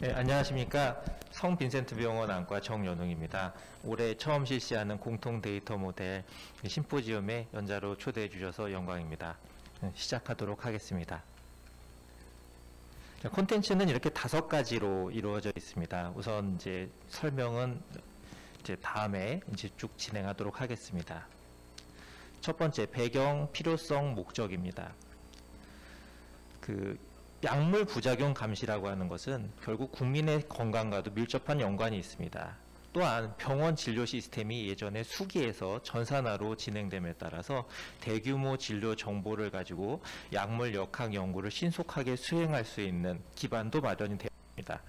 네, 안녕하십니까. 성빈센트병원 안과 정연웅입니다. 올해 처음 실시하는 공통 데이터 모델 심포지움에 연자로 초대해 주셔서 영광입니다. 시작하도록 하겠습니다. 콘텐츠는 이렇게 5가지로 이루어져 있습니다. 우선 이제 설명은 다음에 쭉 진행하도록 하겠습니다. 첫 번째, 배경, 필요성, 목적입니다. 약물 부작용 감시라고 하는 것은 결국 국민의 건강과도 밀접한 연관이 있습니다. 또한 병원 진료 시스템이 예전에 수기에서 전산화로 진행됨에 따라서 대규모 진료 정보를 가지고 약물 역학 연구를 신속하게 수행할 수 있는 기반도 마련이 됩니다.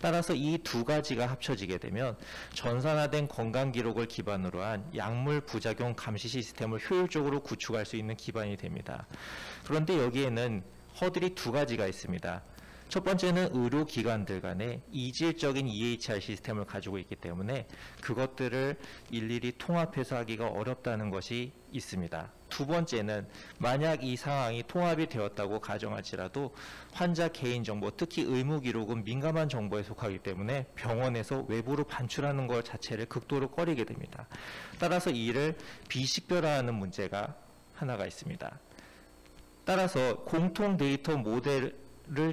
따라서 이 2가지가 합쳐지게 되면 전산화된 건강 기록을 기반으로 한 약물 부작용 감시 시스템을 효율적으로 구축할 수 있는 기반이 됩니다. 그런데 여기에는 허들이 2가지가 있습니다. 첫 번째는 의료기관들 간의 이질적인 EHR 시스템을 가지고 있기 때문에 그것들을 일일이 통합해서 하기가 어렵다는 것이 있습니다. 두 번째는 만약 이 상황이 통합이 되었다고 가정할지라도 환자 개인정보, 특히 의무기록은 민감한 정보에 속하기 때문에 병원에서 외부로 반출하는 것 자체를 극도로 꺼리게 됩니다. 따라서 이를 비식별화하는 문제가 하나가 있습니다. 따라서 공통 데이터 모델을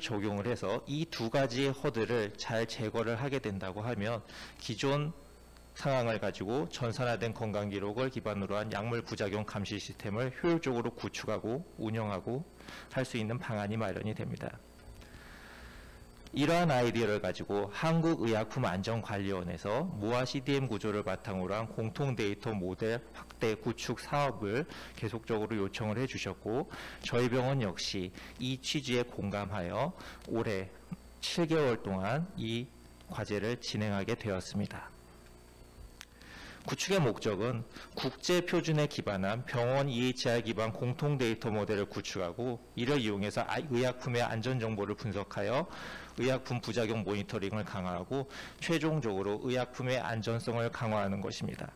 적용을 해서 이 2가지의 허들을 잘 제거를 하게 된다고 하면 기존 상황을 가지고 전산화된 건강 기록을 기반으로 한 약물 부작용 감시 시스템을 효율적으로 구축하고 운영하고 할 수 있는 방안이 마련이 됩니다. 이러한 아이디어를 가지고 한국의약품안전관리원에서 모아 CDM 구조를 바탕으로 한 공통 데이터 모델 확대 구축 사업을 계속적으로 요청을 해주셨고, 저희 병원 역시 이 취지에 공감하여 올해 7개월 동안 이 과제를 진행하게 되었습니다. 구축의 목적은 국제 표준에 기반한 병원 EHR 기반 공통 데이터 모델을 구축하고, 이를 이용해서 의약품의 안전 정보를 분석하여 의약품 부작용 모니터링을 강화하고 최종적으로 의약품의 안전성을 강화하는 것입니다.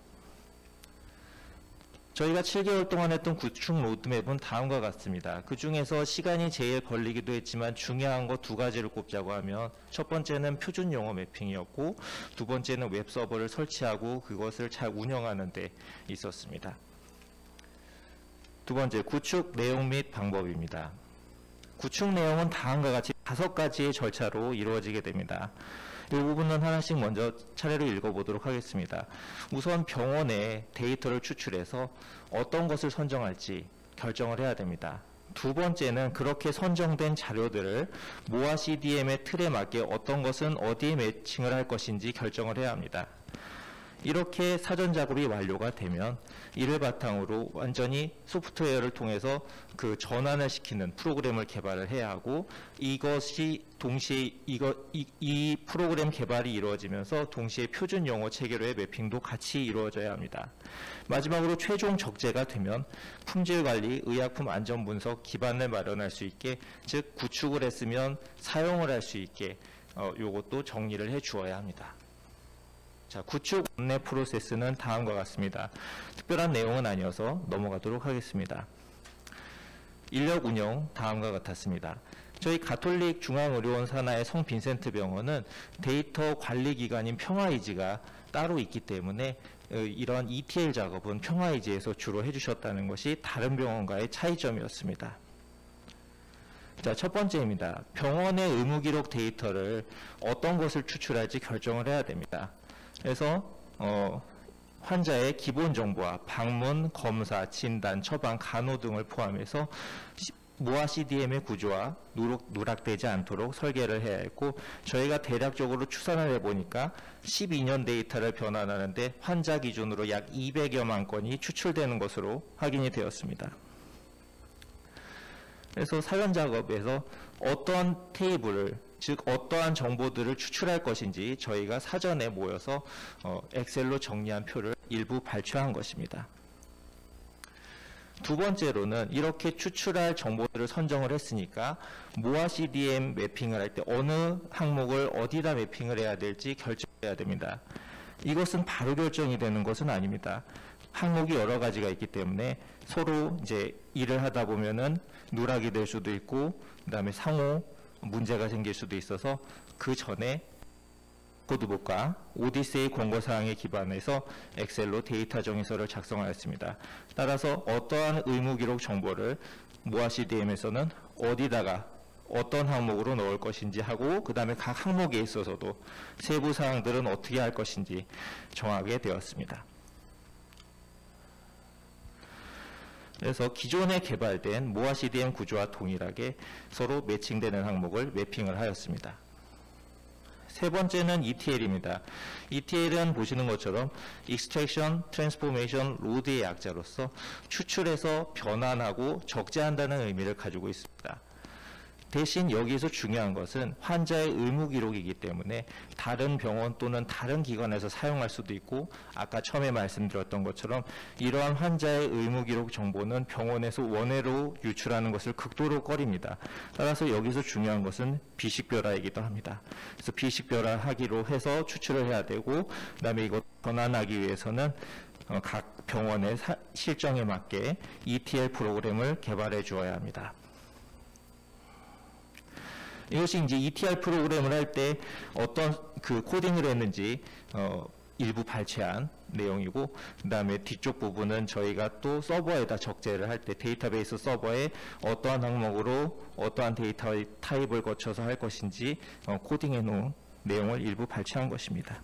저희가 7개월 동안 했던 구축 로드맵은 다음과 같습니다. 그 중에서 시간이 제일 걸리기도 했지만 중요한 거 2가지를 꼽자고 하면, 첫 번째는 표준 용어 매핑이었고, 두 번째는 웹서버를 설치하고 그것을 잘 운영하는 데 있었습니다. 두 번째, 구축 내용 및 방법입니다. 구축 내용은 다음과 같이 5가지의 절차로 이루어지게 됩니다. 이 부분은 하나씩 먼저 차례로 읽어보도록 하겠습니다. 우선 병원에 데이터를 추출해서 어떤 것을 선정할지 결정을 해야 됩니다. 두 번째는 그렇게 선정된 자료들을 모아 CDM의 틀에 맞게 어떤 것은 어디에 매칭을 할 것인지 결정을 해야 합니다. 이렇게 사전 작업이 완료가 되면 이를 바탕으로 완전히 소프트웨어를 통해서 그 전환을 시키는 프로그램을 개발을 해야 하고, 이것이 동시에 이 프로그램 개발이 이루어지면서 동시에 표준 용어 체계로의 매핑도 같이 이루어져야 합니다. 마지막으로 최종 적재가 되면 품질 관리, 의약품 안전 분석 기반을 마련할 수 있게, 즉 구축을 했으면 사용을 할 수 있게 요것도 정리를 해 주어야 합니다. 자, 구축 안내 프로세스는 다음과 같습니다. 특별한 내용은 아니어서 넘어가도록 하겠습니다. 인력 운영 다음과 같았습니다. 저희 가톨릭 중앙의료원 산하의 성빈센트 병원은 데이터 관리 기관인 평화이지가 따로 있기 때문에 이런 ETL 작업은 평화이지에서 주로 해주셨다는 것이 다른 병원과의 차이점이었습니다. 자, 첫 번째입니다. 병원의 의무기록 데이터를 어떤 것을 추출할지 결정을 해야 됩니다. 그래서 환자의 기본 정보와 방문, 검사, 진단, 처방, 간호 등을 포함해서 모아 CDM의 구조와 누락되지 않도록 설계를 해야 했고, 저희가 대략적으로 추산을 해보니까 12년 데이터를 변환하는데 환자 기준으로 약 200여만 건이 추출되는 것으로 확인이 되었습니다. 그래서 사전 작업에서 어떠한 테이블을, 즉 어떠한 정보들을 추출할 것인지 저희가 사전에 모여서 엑셀로 정리한 표를 일부 발췌한 것입니다. 두 번째로는 이렇게 추출할 정보들을 선정을 했으니까 모아 CDM 매핑을 할 때 어느 항목을 어디다 매핑을 해야 될지 결정해야 됩니다. 이것은 바로 결정이 되는 것은 아닙니다. 항목이 여러 가지가 있기 때문에 서로 이제 일을 하다 보면은 누락이 될 수도 있고, 그 다음에 상호 문제가 생길 수도 있어서 그 전에 코드북과 오디세이 권고사항에 기반해서 엑셀로 데이터 정의서를 작성하였습니다. 따라서 어떠한 의무기록 정보를 모아 CDM에서는 어디다가 어떤 항목으로 넣을 것인지 하고 그 다음에 각 항목에 있어서도 세부 사항들은 어떻게 할 것인지 정하게 되었습니다. 그래서 기존에 개발된 모아 CDM 구조와 동일하게 서로 매칭되는 항목을 매핑을 하였습니다. 세 번째는 ETL입니다. ETL은 보시는 것처럼 Extraction, Transformation, Load의 약자로서 추출해서 변환하고 적재한다는 의미를 가지고 있습니다. 대신 여기서 중요한 것은 환자의 의무 기록이기 때문에 다른 병원 또는 다른 기관에서 사용할 수도 있고 아까 처음에 말씀드렸던 것처럼 이러한 환자의 의무 기록 정보는 병원에서 원외로 유출하는 것을 극도로 꺼립니다. 따라서 여기서 중요한 것은 비식별화이기도 합니다. 그래서 비식별화하기로 해서 추출을 해야 되고 그다음에 이것 변환하기 위해서는 각 병원의 실정에 맞게 ETL 프로그램을 개발해 주어야 합니다. 이것이 이제 ETL 프로그램을 할 때 어떤 그 코딩을 했는지 일부 발췌한 내용이고 그 다음에 뒤쪽 부분은 저희가 또 서버에다 적재를 할 때 데이터베이스 서버에 어떠한 항목으로 어떠한 데이터 타입을 거쳐서 할 것인지 코딩해 놓은 내용을 일부 발췌한 것입니다.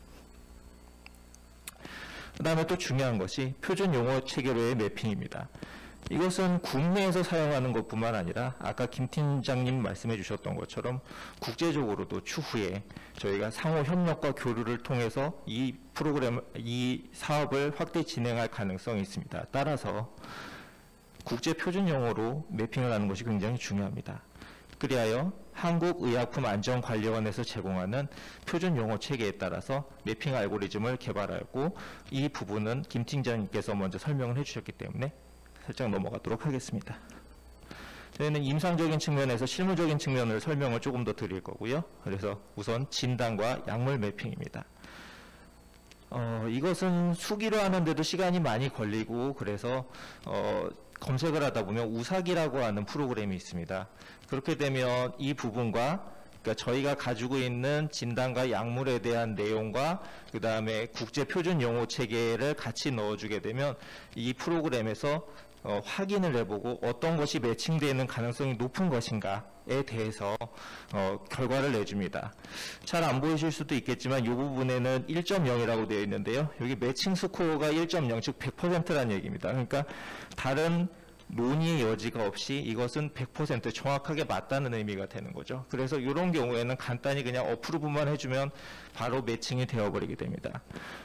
그 다음에 또 중요한 것이 표준 용어 체계로의 매핑입니다. 이것은 국내에서 사용하는 것뿐만 아니라 아까 김 팀장님 말씀해 주셨던 것처럼 국제적으로도 추후에 저희가 상호 협력과 교류를 통해서 이 사업을 확대 진행할 가능성이 있습니다. 따라서 국제 표준 용어로 매핑을 하는 것이 굉장히 중요합니다. 그리하여 한국의약품안전관리원에서 제공하는 표준 용어 체계에 따라서 매핑 알고리즘을 개발하였고 이 부분은 김 팀장님께서 먼저 설명을 해주셨기 때문에 살짝 넘어가도록 하겠습니다. 저희는 임상적인 측면에서 실무적인 측면을 설명을 조금 더 드릴 거고요. 그래서 우선 진단과 약물 매핑입니다. 이것은 수기로 하는데도 시간이 많이 걸리고 그래서 검색을 하다 보면 우사기라고 하는 프로그램이 있습니다. 그렇게 되면 이 부분과 그러니까 저희가 가지고 있는 진단과 약물에 대한 내용과 그 다음에 국제 표준 용어 체계를 같이 넣어주게 되면 이 프로그램에서 확인을 해보고 어떤 것이 매칭되는 가능성이 높은 것인가에 대해서 결과를 내줍니다. 잘 안 보이실 수도 있겠지만 이 부분에는 1.0이라고 되어 있는데요. 여기 매칭 스코어가 1.0, 즉 100%라는 얘기입니다. 그러니까 다른 논의의 여지가 없이 이것은 100% 정확하게 맞다는 의미가 되는 거죠. 그래서 이런 경우에는 간단히 그냥 어프로브만 해주면 바로 매칭이 되어버리게 됩니다.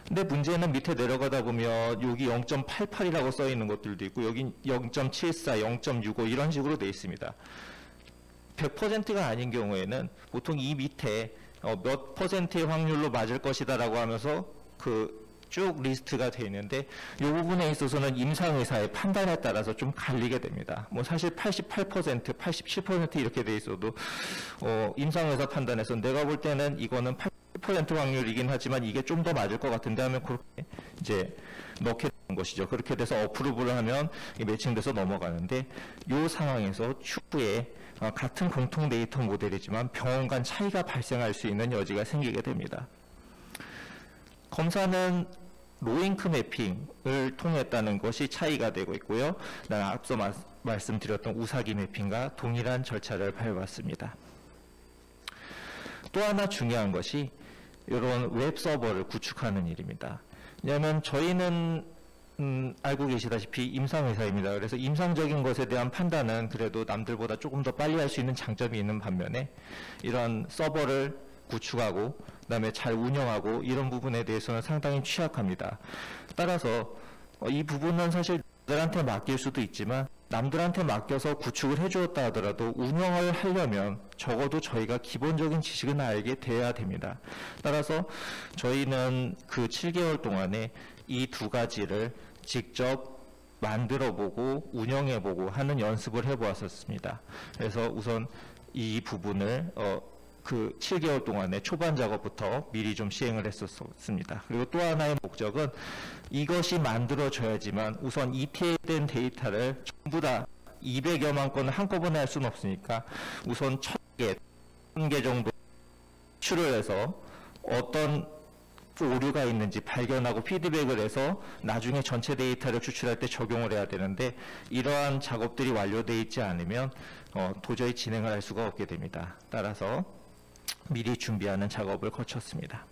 근데 문제는 밑에 내려가다 보면 여기 0.88이라고 써 있는 것들도 있고 여기 0.74, 0.65 이런 식으로 되어 있습니다. 100%가 아닌 경우에는 보통 이 밑에 몇 퍼센트의 확률로 맞을 것이다라고 하면서 쭉 리스트가 되어 있는데 이 부분에 있어서는 임상의사의 판단에 따라서 좀 갈리게 됩니다. 뭐 사실 88%, 87% 이렇게 돼 있어도 임상의사 판단에서 내가 볼 때는 이거는 80% 확률이긴 하지만 이게 좀 더 맞을 것 같은데 하면 그렇게 이제 넣게 되는 것이죠. 그렇게 돼서 어프로브를 하면 매칭돼서 넘어가는데 이 상황에서 추후에 같은 공통 데이터 모델이지만 병원 간 차이가 발생할 수 있는 여지가 생기게 됩니다. 검사는 로잉크 매핑을 통했다는 것이 차이가 되고 있고요. 앞서 말씀드렸던 우사기 매핑과 동일한 절차를 밟았습니다. 또 하나 중요한 것이 이런 웹 서버를 구축하는 일입니다. 왜냐하면 저희는 알고 계시다시피 임상의사입니다. 그래서 임상적인 것에 대한 판단은 그래도 남들보다 조금 더 빨리 할 수 있는 장점이 있는 반면에 이런 서버를 구축하고 그다음에 잘 운영하고 이런 부분에 대해서는 상당히 취약합니다. 따라서 이 부분은 사실 남들한테 맡길 수도 있지만 남들한테 맡겨서 구축을 해주었다 하더라도 운영을 하려면 적어도 저희가 기본적인 지식은 알게 돼야 됩니다. 따라서 저희는 그 7개월 동안에 이 두 가지를 직접 만들어보고 운영해보고 하는 연습을 해보았었습니다. 그래서 우선 이 부분을 그 7개월 동안에 초반 작업부터 미리 좀 시행을 했었습니다. 그리고 또 하나의 목적은 이것이 만들어져야지만 우선 ETL된 데이터를 전부 다 200여만 건을 한꺼번에 할 수는 없으니까 우선 1000개 10개 정도 추출을 해서 어떤 오류가 있는지 발견하고 피드백을 해서 나중에 전체 데이터를 추출할 때 적용을 해야 되는데, 이러한 작업들이 완료되어 있지 않으면 도저히 진행을 할 수가 없게 됩니다. 따라서 미리 준비하는 작업을 거쳤습니다.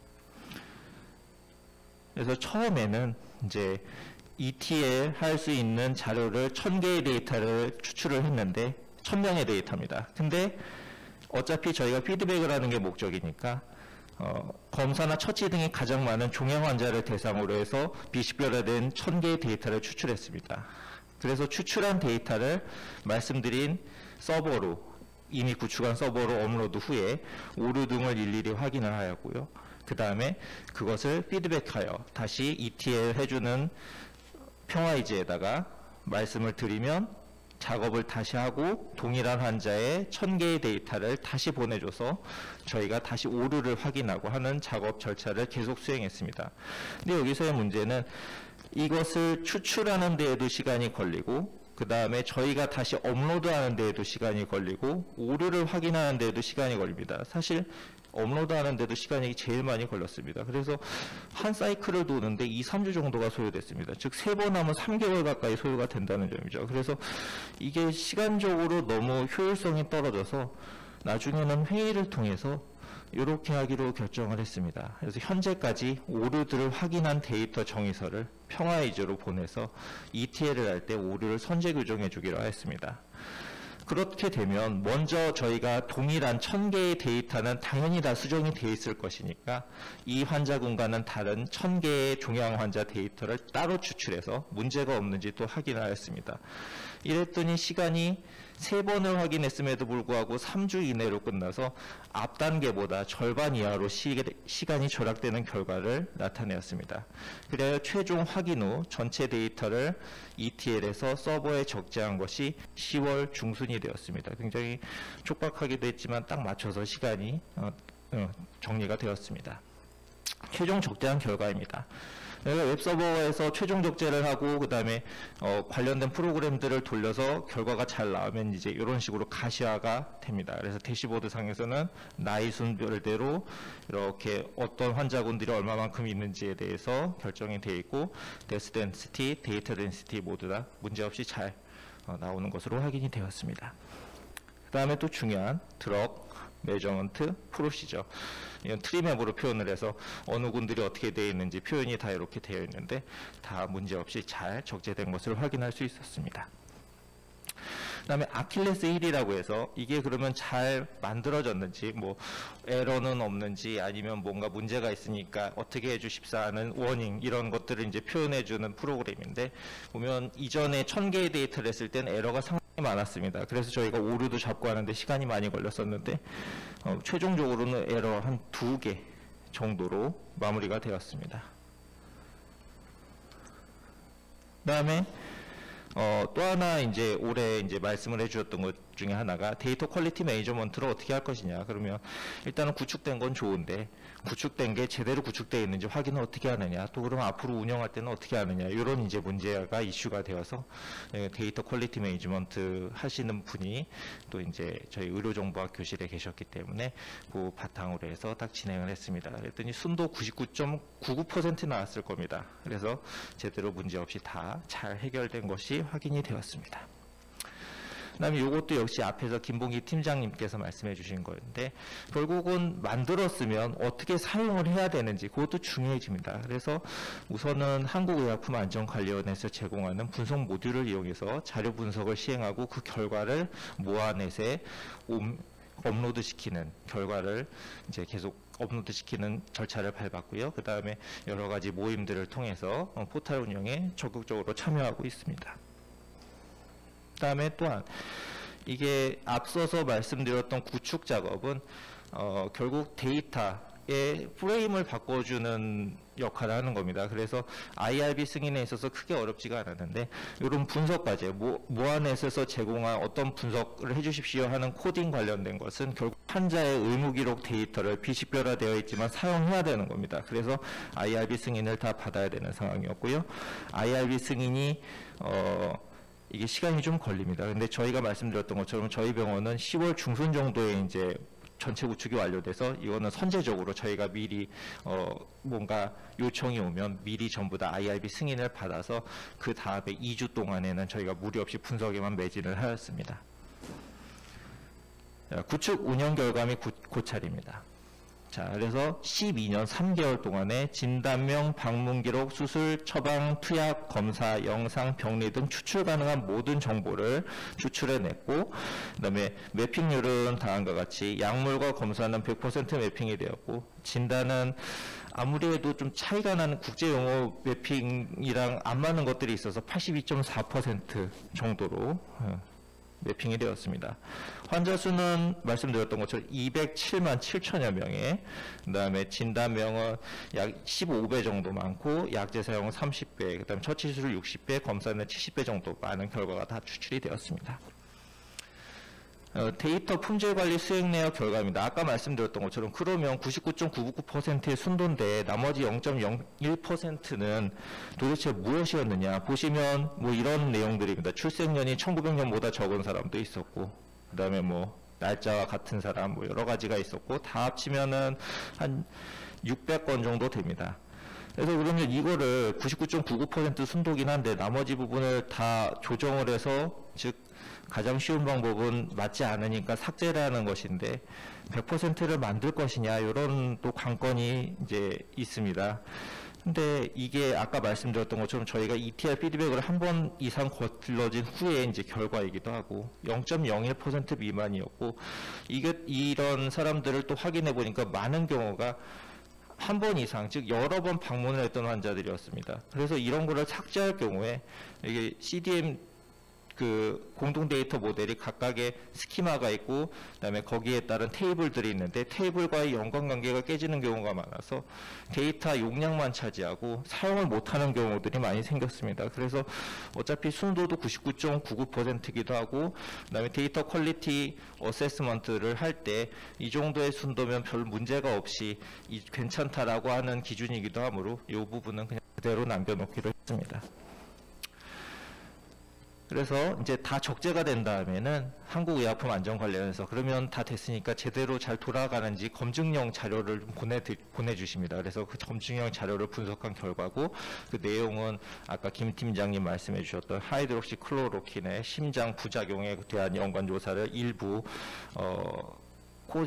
그래서 처음에는 이제 ETL 할 수 있는 자료를 1000개의 데이터를 추출을 했는데, 1000명의 데이터입니다. 근데 어차피 저희가 피드백을 하는 게 목적이니까 검사나 처치 등이 가장 많은 종양 환자를 대상으로 해서 비식별화된 1000개의 데이터를 추출했습니다. 그래서 추출한 데이터를 말씀드린 서버로, 이미 구축한 서버로 업로드 후에 오류 등을 일일이 확인을 하였고요. 그 다음에 그것을 피드백하여 다시 ETL 해주는 평화이지에다가 말씀을 드리면 작업을 다시 하고 동일한 환자의 1000개의 데이터를 다시 보내줘서 저희가 다시 오류를 확인하고 하는 작업 절차를 계속 수행했습니다. 근데 여기서의 문제는 이것을 추출하는 데에도 시간이 걸리고, 그 다음에 저희가 다시 업로드하는 데에도 시간이 걸리고, 오류를 확인하는 데에도 시간이 걸립니다. 사실 업로드하는 데도 시간이 제일 많이 걸렸습니다. 그래서 한 사이클을 도는데 2, 3주 정도가 소요됐습니다. 즉 3번 하면 3개월 가까이 소요가 된다는 점이죠. 그래서 이게 시간적으로 너무 효율성이 떨어져서 나중에는 회의를 통해서 이렇게 하기로 결정을 했습니다. 그래서 현재까지 오류들을 확인한 데이터 정의서를 평화이즈로 보내서 ETL을 할 때 오류를 선제 규정해 주기로 했습니다. 그렇게 되면 먼저 저희가 동일한 1000개의 데이터는 당연히 다 수정이 돼 있을 것이니까 이 환자군과는 다른 1000개의 종양 환자 데이터를 따로 추출해서 문제가 없는지 또 확인하였습니다. 이랬더니 시간이 3번을 확인했음에도 불구하고 3주 이내로 끝나서 앞 단계보다 절반 이하로 시간이 절약되는 결과를 나타내었습니다. 그래야 최종 확인 후 전체 데이터를 ETL에서 서버에 적재한 것이 10월 중순이 되었습니다. 굉장히 촉박하기도 했지만 딱 맞춰서 시간이 정리가 되었습니다. 최종 적재한 결과입니다. 웹서버에서 최종 적재를 하고 그 다음에 관련된 프로그램들을 돌려서 결과가 잘 나오면 이제 이런 식으로 가시화가 됩니다. 그래서 대시보드 상에서는 나이 순별대로 이렇게 어떤 환자군들이 얼마만큼 있는지에 대해서 결정이 되어 있고, 데스 덴시티, 데이터 덴시티 모두 다 문제없이 잘 나오는 것으로 확인이 되었습니다. 그 다음에 또 중요한 드럭 메저먼트 프로시저, 이건 트리맵으로 표현을 해서 어느 군들이 어떻게 되어 있는지 표현이 다 이렇게 되어 있는데 다 문제없이 잘 적재된 것을 확인할 수 있었습니다. 그 다음에 아킬레스 힐이라고 해서 이게 그러면 잘 만들어졌는지, 뭐 에러는 없는지, 아니면 뭔가 문제가 있으니까 어떻게 해주십사 하는 워닝, 이런 것들을 이제 표현해주는 프로그램인데, 보면 이전에 1000개의 데이터를 했을 땐 에러가 상당히 많았습니다. 그래서 저희가 오류도 잡고 하는데 시간이 많이 걸렸었는데 최종적으로는 에러 한 2개 정도로 마무리가 되었습니다. 그 다음에 또 하나 이제 올해 이제 말씀을 해주셨던 것 중에 하나가 데이터 퀄리티 매니저먼트를 어떻게 할 것이냐. 그러면 일단은 구축된 건 좋은데 구축된 게 제대로 구축되어 있는지 확인을 어떻게 하느냐, 또 그럼 앞으로 운영할 때는 어떻게 하느냐, 이런 이제 문제가 이슈가 되어서 데이터 퀄리티 매니저먼트 하시는 분이 또 이제 저희 의료정보학 교실에 계셨기 때문에 그 바탕으로 해서 딱 진행을 했습니다. 그랬더니 순도 99.99% 나왔을 겁니다. 그래서 제대로 문제없이 다 잘 해결된 것이 확인이 되었습니다. 그 다음에 이것도 역시 앞에서 김봉기 팀장님께서 말씀해 주신 거였는데, 결국은 만들었으면 어떻게 사용을 해야 되는지 그것도 중요해집니다. 그래서 우선은 한국의약품안전관리원에서 제공하는 분석 모듈을 이용해서 자료 분석을 시행하고 그 결과를 모아넷에 업로드 시키는, 결과를 이제 계속 업로드 시키는 절차를 밟았고요. 그 다음에 여러 가지 모임들을 통해서 포털 운영에 적극적으로 참여하고 있습니다. 그 다음에 또한 이게 앞서서 말씀드렸던 구축 작업은 결국 데이터의 프레임을 바꿔주는 역할을 하는 겁니다. 그래서 IRB 승인에 있어서 크게 어렵지가 않았는데, 이런 분석까지 모아넷에서 제공한 어떤 분석을 해주십시오 하는 코딩 관련된 것은 결국 환자의 의무기록 데이터를 비식별화되어 있지만 사용해야 되는 겁니다. 그래서 IRB 승인을 다 받아야 되는 상황이었고요. IRB 승인이 이게 시간이 좀 걸립니다. 근데 저희가 말씀드렸던 것처럼 저희 병원은 10월 중순 정도에 이제 전체 구축이 완료돼서 이거는 선제적으로 저희가 미리 뭔가 요청이 오면 미리 전부 다 IRB 승인을 받아서 그 다음에 2주 동안에는 저희가 무리 없이 분석에만 매진을 하였습니다. 구축 운영 결과물 고찰입니다. 자, 그래서 12년 3개월 동안에 진단명, 방문 기록, 수술, 처방, 투약, 검사, 영상, 병리 등 추출 가능한 모든 정보를 추출해냈고, 그다음에 매핑률은 다음과 같이 약물과 검사는 100% 매핑이 되었고, 진단은 아무리 해도 좀 차이가 나는 국제용어 매핑이랑 안 맞는 것들이 있어서 82.4% 정도로 매핑이 되었습니다. 환자 수는 말씀드렸던 것처럼 207만 7천여 명에, 그 다음에 진단명은 약 15배 정도 많고, 약제 사용은 30배, 그 다음에 처치 수술 60배, 검사는 70배 정도 많은 결과가 다 추출이 되었습니다. 데이터 품질 관리 수행 내역 결과입니다. 아까 말씀드렸던 것처럼 그러면 99.999%의 순도인데 나머지 0.01%는 도대체 무엇이었느냐 보시면 뭐 이런 내용들입니다. 출생년이 1900년보다 적은 사람도 있었고, 그 다음에 뭐 날짜와 같은 사람 뭐 여러 가지가 있었고, 다 합치면은 한 600건 정도 됩니다. 그래서 그러면 이거를 99.99% 순도긴 한데 나머지 부분을 다 조정을 해서, 즉 가장 쉬운 방법은 맞지 않으니까 삭제를 하는 것인데 100%를 만들 것이냐, 이런 또 관건이 이제 있습니다. 근데 이게 아까 말씀드렸던 것처럼 저희가 ETR 피드백을 한 번 이상 거슬러진 후에 이제 결과이기도 하고 0.01% 미만이었고, 이런 사람들을 또 확인해 보니까 많은 경우가 한 번 이상, 즉 여러 번 방문을 했던 환자들이었습니다. 그래서 이런 거를 삭제할 경우에 이게 CDM 그 공동 데이터 모델이 각각의 스키마가 있고, 그다음에 거기에 따른 테이블들이 있는데 테이블과의 연관관계가 깨지는 경우가 많아서 데이터 용량만 차지하고 사용을 못하는 경우들이 많이 생겼습니다. 그래서 어차피 순도도 99.99%이기도 하고, 그다음에 데이터 퀄리티 어세스먼트를 할 때 이 정도의 순도면 별 문제가 없이 괜찮다라고 하는 기준이기도 하므로 이 부분은 그냥 그대로 남겨놓기로 했습니다. 그래서 이제 다 적재가 된 다음에는 한국의약품안전관리원에서 그러면 다 됐으니까 제대로 잘 돌아가는지 검증용 자료를 보내주십니다. 그래서 그 검증용 자료를 분석한 결과고, 그 내용은 아까 김 팀장님 말씀해 주셨던 하이드록시클로로킨의 심장 부작용에 대한 연관조사를 일부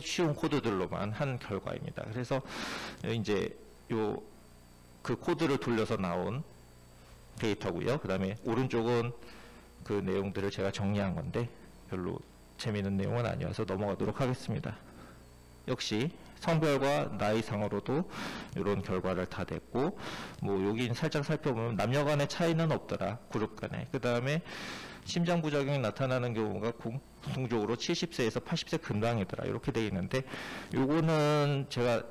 쉬운 코드들로만 한 결과입니다. 그래서 이제 그 코드를 돌려서 나온 데이터고요. 그 다음에 오른쪽은 그 내용들을 제가 정리한 건데 별로 재미있는 내용은 아니어서 넘어가도록 하겠습니다. 역시 성별과 나이상으로도 이런 결과를 다 냈고, 뭐 여기 살짝 살펴보면 남녀 간의 차이는 없더라, 그룹 간에. 그 다음에 심장 부작용이 나타나는 경우가 공통적으로 70세에서 80세 근방이더라, 이렇게 되어 있는데, 요거는 제가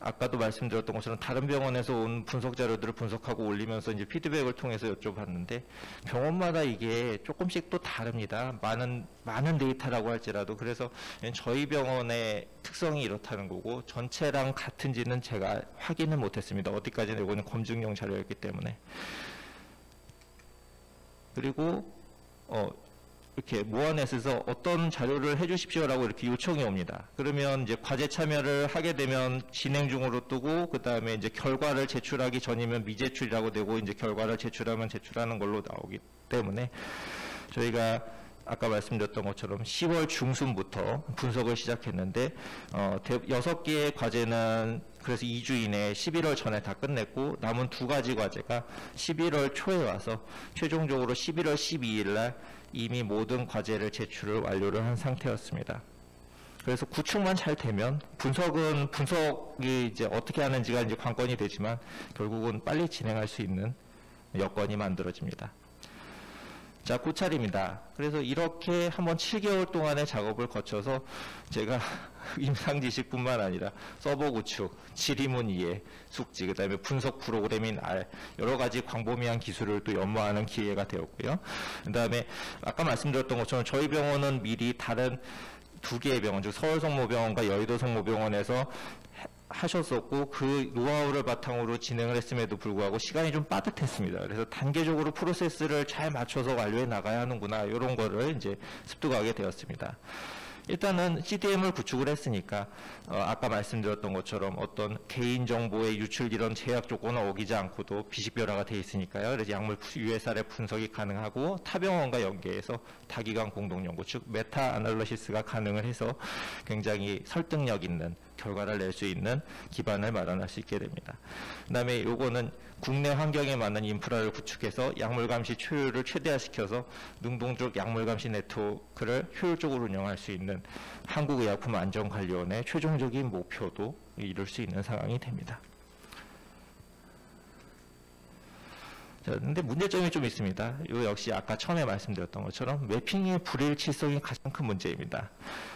아까도 말씀드렸던 것처럼 다른 병원에서 온 분석 자료들을 분석하고 올리면서 이제 피드백을 통해서 여쭤봤는데 병원마다 이게 조금씩 또 다릅니다. 많은 데이터라고 할지라도. 그래서 저희 병원의 특성이 이렇다는 거고 전체랑 같은지는 제가 확인을 못했습니다. 어디까지는 이거는 검증용 자료였기 때문에. 그리고 이렇게 모아넷에서 어떤 자료를 해주십시오라고 이렇게 요청이 옵니다. 그러면 이제 과제 참여를 하게 되면 진행 중으로 뜨고, 그 다음에 이제 결과를 제출하기 전이면 미제출이라고 되고, 이제 결과를 제출하면 제출하는 걸로 나오기 때문에 저희가 아까 말씀드렸던 것처럼 10월 중순부터 분석을 시작했는데 6개의 과제는 그래서 2주 이내에 11월 전에 다 끝냈고, 남은 2가지 과제가 11월 초에 와서 최종적으로 11월 12일 날 이미 모든 과제를 제출을 완료를 한 상태였습니다. 그래서 구축만 잘 되면 분석이 이제 어떻게 하는지가 이제 관건이 되지만 결국은 빨리 진행할 수 있는 여건이 만들어집니다. 자, 고찰입니다. 그래서 이렇게 한번 7개월 동안의 작업을 거쳐서 제가 임상지식뿐만 아니라 서버 구축, 질의문 이해, 숙지, 그 다음에 분석 프로그래밍 R, 여러 가지 광범위한 기술을 또 연마하는 기회가 되었고요. 그 다음에 아까 말씀드렸던 것처럼 저희 병원은 미리 다른 2개의 병원, 즉 서울성모병원과 여의도성모병원에서 하셨었고, 그 노하우를 바탕으로 진행을 했음에도 불구하고 시간이 좀 빠듯했습니다. 그래서 단계적으로 프로세스를 잘 맞춰서 완료해 나가야 하는구나, 이런 거를 이제 습득하게 되었습니다. 일단은 CDM을 구축을 했으니까 아까 말씀드렸던 것처럼 어떤 개인정보의 유출 이런 제약 조건을 어기지 않고도 비식별화가 돼 있으니까요. 그래서 약물 USR의 분석이 가능하고 타병원과 연계해서 다기관 공동연구, 즉 메타 아날리시스가 가능을 해서 굉장히 설득력 있는 결과를 낼 수 있는 기반을 마련할 수 있게 됩니다. 그다음에 요거는 국내 환경에 맞는 인프라를 구축해서 약물 감시 효율을 최대화시켜서 능동적 약물 감시 네트워크를 효율적으로 운영할 수 있는 한국의약품안전관리원의 최종적인 목표도 이룰 수 있는 상황이 됩니다. 자, 근데 문제점이 좀 있습니다. 이거 역시 아까 처음에 말씀드렸던 것처럼 매핑의 불일치성이 가장 큰 문제입니다.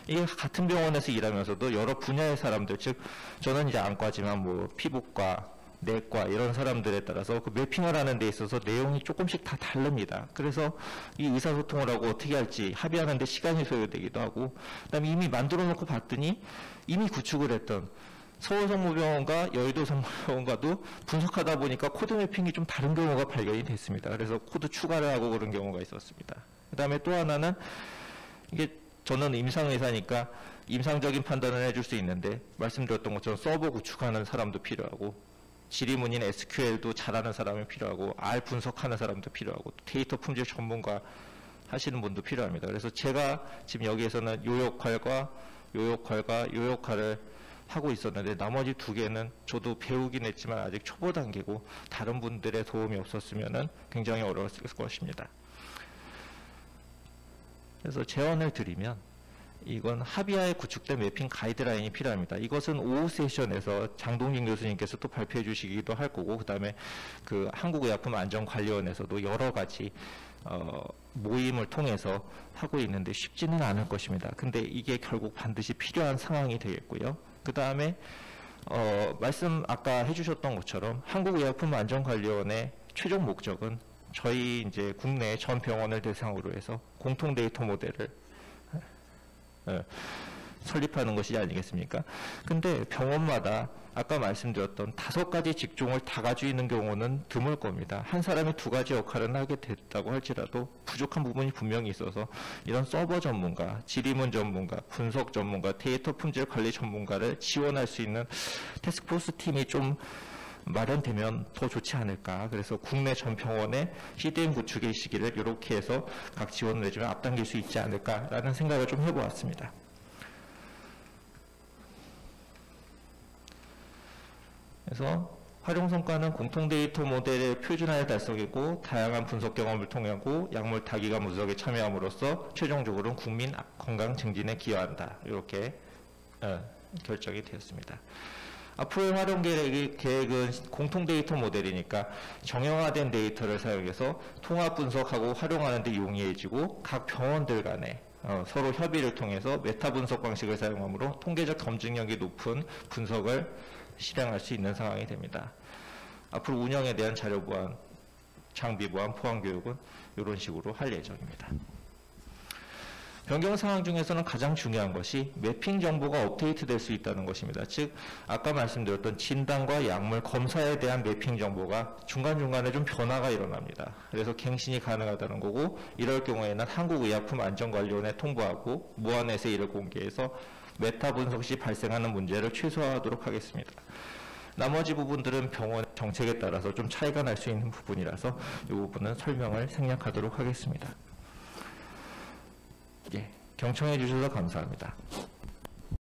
이게 같은 병원에서 일하면서도 여러 분야의 사람들, 즉 저는 이제 안과지만 뭐 피부과, 내과 이런 사람들에 따라서 그 매핑을 하는 데 있어서 내용이 조금씩 다 다릅니다. 그래서 이 의사소통을 하고 어떻게 할지 합의하는 데 시간이 소요되기도 하고, 그다음에 이미 만들어 놓고 봤더니 이미 구축을 했던 서울성모병원과 여의도성모병원과도 분석하다 보니까 코드 매핑이 좀 다른 경우가 발견이 됐습니다. 그래서 코드 추가를 하고 그런 경우가 있었습니다. 그 다음에 또 하나는 이게 저는 임상의사니까 임상적인 판단을 해줄 수 있는데 말씀드렸던 것처럼 서버 구축하는 사람도 필요하고 지리문인 SQL도 잘하는 사람이 필요하고 R 분석하는 사람도 필요하고 데이터 품질 전문가 하시는 분도 필요합니다. 그래서 제가 지금 여기에서는 요 역할과 요 역할과 요 역할을 하고 있었는데 나머지 두 개는 저도 배우긴 했지만 아직 초보 단계고 다른 분들의 도움이 없었으면 굉장히 어려웠을 것입니다. 그래서 제언을 드리면 이건 합의하에 구축된 매핑 가이드라인이 필요합니다. 이것은 오후 세션에서 장동진 교수님께서 또 발표해 주시기도 할 거고, 그 다음에 그 한국의약품안전관리원에서도 여러 가지 모임을 통해서 하고 있는데 쉽지는 않을 것입니다. 근데 이게 결국 반드시 필요한 상황이 되겠고요. 그 다음에 말씀 아까 해주셨던 것처럼 한국의약품안전관리원의 최종 목적은 저희 이제 국내 전 병원을 대상으로 해서 공통 데이터 모델을 설립하는 것이 아니겠습니까? 근데 병원마다 아까 말씀드렸던 5가지 직종을 다 가지고 있는 경우는 드물 겁니다. 한 사람이 2가지 역할을 하게 됐다고 할지라도 부족한 부분이 분명히 있어서 이런 서버 전문가, 지리문 전문가, 분석 전문가, 데이터 품질 관리 전문가를 지원할 수 있는 태스크포스 팀이 좀 마련되면 더 좋지 않을까. 그래서 국내 전 병원의 CDM 구축의 시기를 이렇게 해서 각 지원을 해주면 앞당길 수 있지 않을까라는 생각을 좀 해보았습니다. 그래서 활용 성과는 공통 데이터 모델의 표준화를 달성이고 다양한 분석 경험을 통하고 약물 다기관 분석에 참여함으로써 최종적으로는 국민 건강 증진에 기여한다. 이렇게 결정이 되었습니다. 앞으로의 활용 계획은 공통 데이터 모델이니까 정형화된 데이터를 사용해서 통합 분석하고 활용하는 데 용이해지고 각 병원들 간에 서로 협의를 통해서 메타 분석 방식을 사용하므로 통계적 검증력이 높은 분석을 실행할 수 있는 상황이 됩니다. 앞으로 운영에 대한 자료 보안, 장비 보안, 포함 교육은 이런 식으로 할 예정입니다. 변경 상황 중에서는 가장 중요한 것이 매핑 정보가 업데이트될 수 있다는 것입니다. 즉 아까 말씀드렸던 진단과 약물 검사에 대한 매핑 정보가 중간중간에 좀 변화가 일어납니다. 그래서 갱신이 가능하다는 거고, 이럴 경우에는 한국의약품안전관리원에 통보하고 무한에서 이를 공개해서 메타 분석 시 발생하는 문제를 최소화하도록 하겠습니다. 나머지 부분들은 병원 정책에 따라서 좀 차이가 날 수 있는 부분이라서 이 부분은 설명을 생략하도록 하겠습니다. 예, 경청해 주셔서 감사합니다.